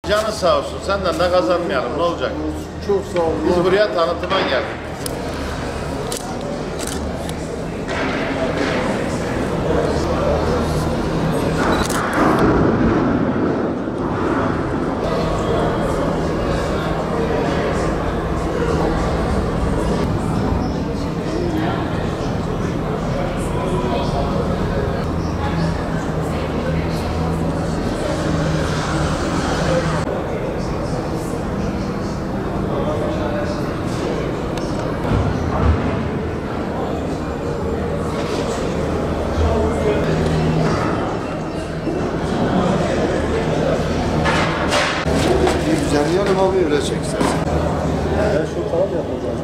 Canın sağ olsun. Senden de kazanmayalım. Ne olacak? Çok sağ olun. Biz buraya tanıtıma geldik. Düzenleyelim abi, öyle çek istersen. Ben şu falan yapacağım.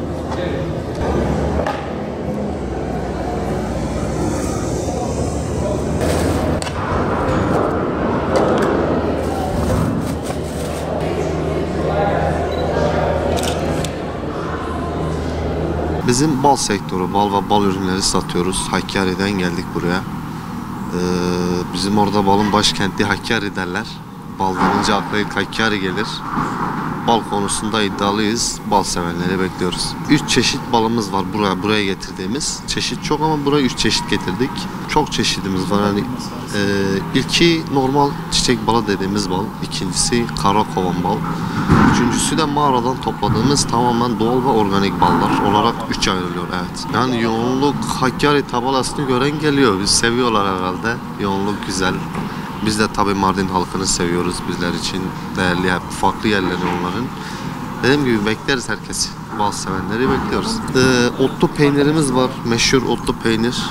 Bizim bal sektörü, bal ve bal ürünleri satıyoruz. Hakkari'den geldik buraya. Bizim orada balın başkenti Hakkari derler. Bal denince akla ilk Hakkari gelir. Bal konusunda iddialıyız. Bal sevenleri bekliyoruz. 3 çeşit balımız var buraya getirdiğimiz. Çeşit çok ama buraya 3 çeşit getirdik. Çok çeşidimiz var. Yani ilki normal çiçek balı dediğimiz bal. İkincisi karakovan bal. Üçüncüsü de mağaradan topladığımız tamamen doğal ve organik ballar olarak 3 ayrılıyor. Evet. Yani yoğunluk Hakkari tabelasını gören geliyor. Biz seviyorlar herhalde. Yoğunluk güzel. Biz de tabii Mardin halkını seviyoruz. Bizler için değerli, hep farklı yerleri onların. Dediğim gibi bekleriz herkesi. Bal sevenleri bekliyoruz. Otlu peynirimiz var. Meşhur otlu peynir.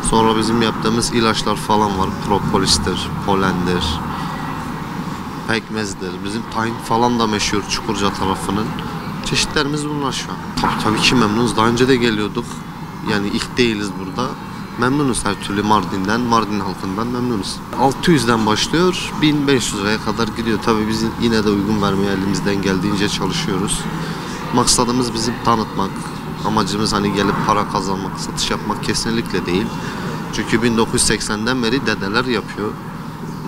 Sonra bizim yaptığımız ilaçlar falan var. Propolistir, polendir, pekmezdir. Bizim tahin falan da meşhur Çukurca tarafının. Çeşitlerimiz bunlar şu an. Tabii ki memnunuz. Daha önce de geliyorduk. Yani ilk değiliz burada. Memnunuz her türlü Mardin'den, Mardin halkından memnunuz. 600'den başlıyor, 1500 liraya kadar gidiyor. Tabii biz yine de uygun vermeye elimizden geldiğince çalışıyoruz. Maksadımız bizim tanıtmak. Amacımız hani gelip para kazanmak, satış yapmak kesinlikle değil. Çünkü 1980'den beri dedeler yapıyor.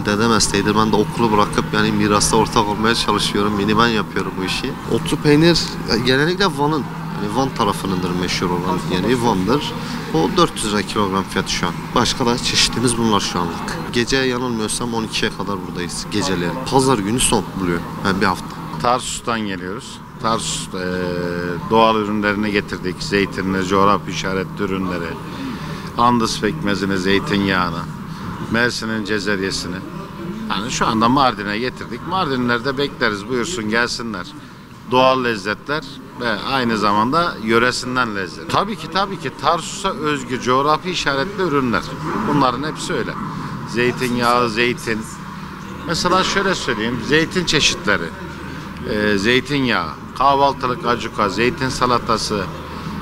Dede mesleğidir. Ben de okulu bırakıp yani mirasta ortak olmaya çalışıyorum. Yeni ben yapıyorum bu işi. Otlu peynir genellikle Van'ın. Yani Van tarafınındır meşhur olan yeri Van'dır. O 400 lira kilogram fiyatı şu an. Başka da çeşitimiz bunlar şu anlık. Gece yanılmıyorsam 12'ye kadar buradayız geceleri. Pazar günü son buluyor. Yani bir hafta. Tarsus'tan geliyoruz. Tarsus doğal ürünlerini getirdik. Zeytinini, coğrafi işaretli ürünleri, andız pekmezini, zeytinyağını, Mersin'in cezeryesini. Yani şu anda Mardin'e getirdik. Mardinliler de bekleriz. Buyursun gelsinler. Doğal lezzetler ve aynı zamanda yöresinden lezzet. Tabii ki Tarsus'a özgü coğrafi işaretli ürünler. Bunların hepsi öyle. Zeytinyağı, zeytin. Mesela şöyle söyleyeyim. Zeytin çeşitleri. Zeytinyağı, kahvaltılık acuka, zeytin salatası,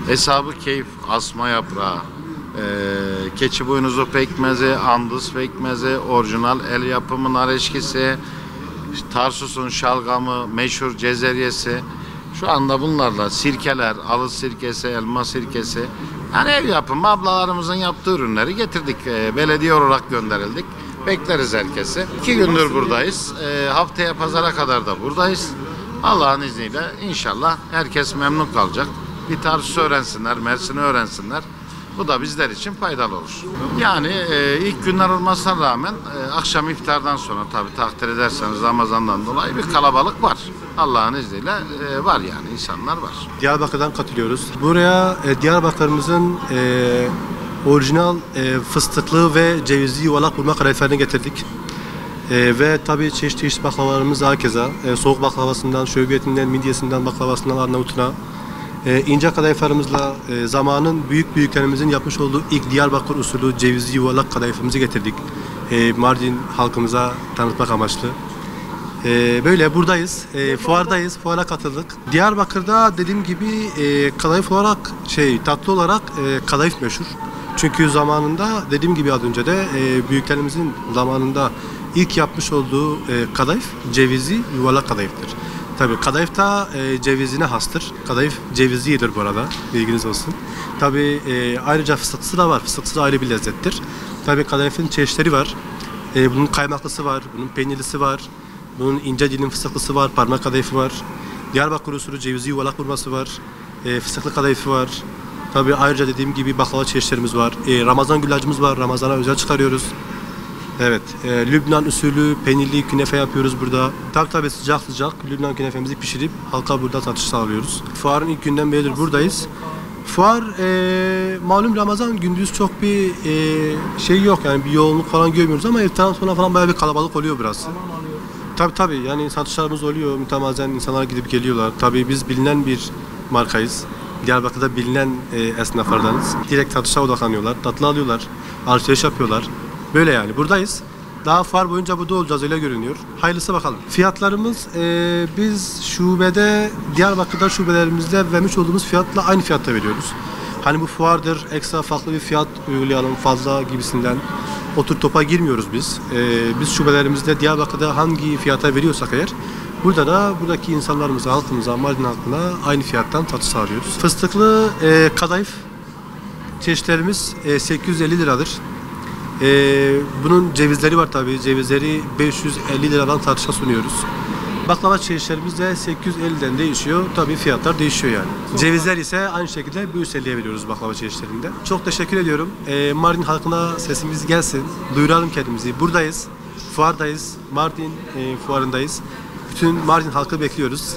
hesabı keyif, asma yaprağı, keçi boynuzu pekmezi, andız pekmezi, orijinal el yapımı nar eşkisi, Tarsus'un şalgamı, meşhur cezeryesi. Şu anda bunlarla sirkeler, alı sirkesi, elma sirkesi, yani ev yapımı ablalarımızın yaptığı ürünleri getirdik. Belediye olarak gönderildik. Bekleriz herkesi. 2 gündür buradayız. Haftaya pazara kadar da buradayız. Allah'ın izniyle inşallah herkes memnun kalacak. Bir Tarsus öğrensinler, Mersin'i öğrensinler. Bu da bizler için faydalı olur. Yani ilk günler olmasına rağmen akşam iftardan sonra tabii takdir ederseniz Ramazan'dan dolayı bir kalabalık var. Allah'ın izniyle var yani insanlar var. Diyarbakır'dan katılıyoruz. Buraya Diyarbakır'ımızın orijinal fıstıklı ve cevizli yuvarlak burma kadayıflarını getirdik. Ve tabii çeşitli baklavalarımız hakeza. Soğuk baklavasından, şöbiyetinden, midyesinden, baklavasından Arnavut'una. İnce kadayıflarımızla zamanın büyüklerimizin yapmış olduğu ilk Diyarbakır usulü cevizli yuvarlak kadayıfımızı getirdik. Mardin halkımıza tanıtmak amaçlı. Böyle buradayız, fuardayız, fuara katıldık. Diyarbakır'da dediğim gibi kadayıf olarak, tatlı olarak kadayıf meşhur. Çünkü zamanında dediğim gibi az önce de büyüklerimizin zamanında ilk yapmış olduğu kadayıf cevizli yuvarlak kadayıftır. Tabii kadayıf da cevizine hastır. Kadayıf cevizlidir bu arada. Bilginiz olsun. Tabii ayrıca fıstıklısı da var. Fıstıklısı da ayrı bir lezzettir. Tabii kadayıfın çeşitleri var. Bunun kaymaklısı var, bunun peynirlisi var. Bunun ince dilim fıstıklısı var, parmak kadayıfı var. Diyarbakır usulü cevizli yuvalak burması var. Fıstıklı kadayıfı var. Tabii ayrıca dediğim gibi baklava çeşitlerimiz var. Ramazan güllacımız var. Ramazana özel çıkarıyoruz. Evet, Lübnan usulü peynirli künefe yapıyoruz burada. Tabii sıcak sıcak Lübnan künefemizi pişirip halka burada satış sağlıyoruz. Fuarın ilk günden beridir buradayız. Fuar malum Ramazan gündüz çok bir şey yok yani bir yoğunluk falan görmüyoruz ama iftardan sonra falan bayağı bir kalabalık oluyor burası. Tabii yani satışlarımız oluyor, mütemadiyen insanlar gidip geliyorlar. Tabii biz bilinen bir markayız. Diyarbakır'da bilinen esnaflardanız. Direkt satışa odaklanıyorlar, tatlı alıyorlar, alışveriş yapıyorlar. Böyle yani buradayız. Daha fuar boyunca burada olacağız öyle görünüyor. Hayırlısı bakalım. Fiyatlarımız biz şubede Diyarbakır'da şubelerimizde vermiş olduğumuz fiyatla aynı fiyatta veriyoruz. Hani bu fuardır ekstra farklı bir fiyat uygulayalım fazla gibisinden otur topa girmiyoruz biz. Biz şubelerimizde Diyarbakır'da hangi fiyata veriyorsak eğer burada da buradaki insanlarımıza, halkımıza, Mardin halkına aynı fiyattan satış sağlıyoruz. Fıstıklı kadayıf çeşitlerimiz 850 liradır. Bunun cevizleri var tabii. Cevizleri 550 liradan satışa sunuyoruz. Baklava çeşitlerimiz de 850'den değişiyor. Tabii fiyatlar değişiyor yani. Cevizler ise aynı şekilde 550'ye veriyoruz baklava çeşitlerinde. Çok teşekkür ediyorum. Mardin halkına sesimiz gelsin. Duyuralım kendimizi. Buradayız. Fuardayız. Mardin fuarındayız. Bütün Mardin halkı bekliyoruz.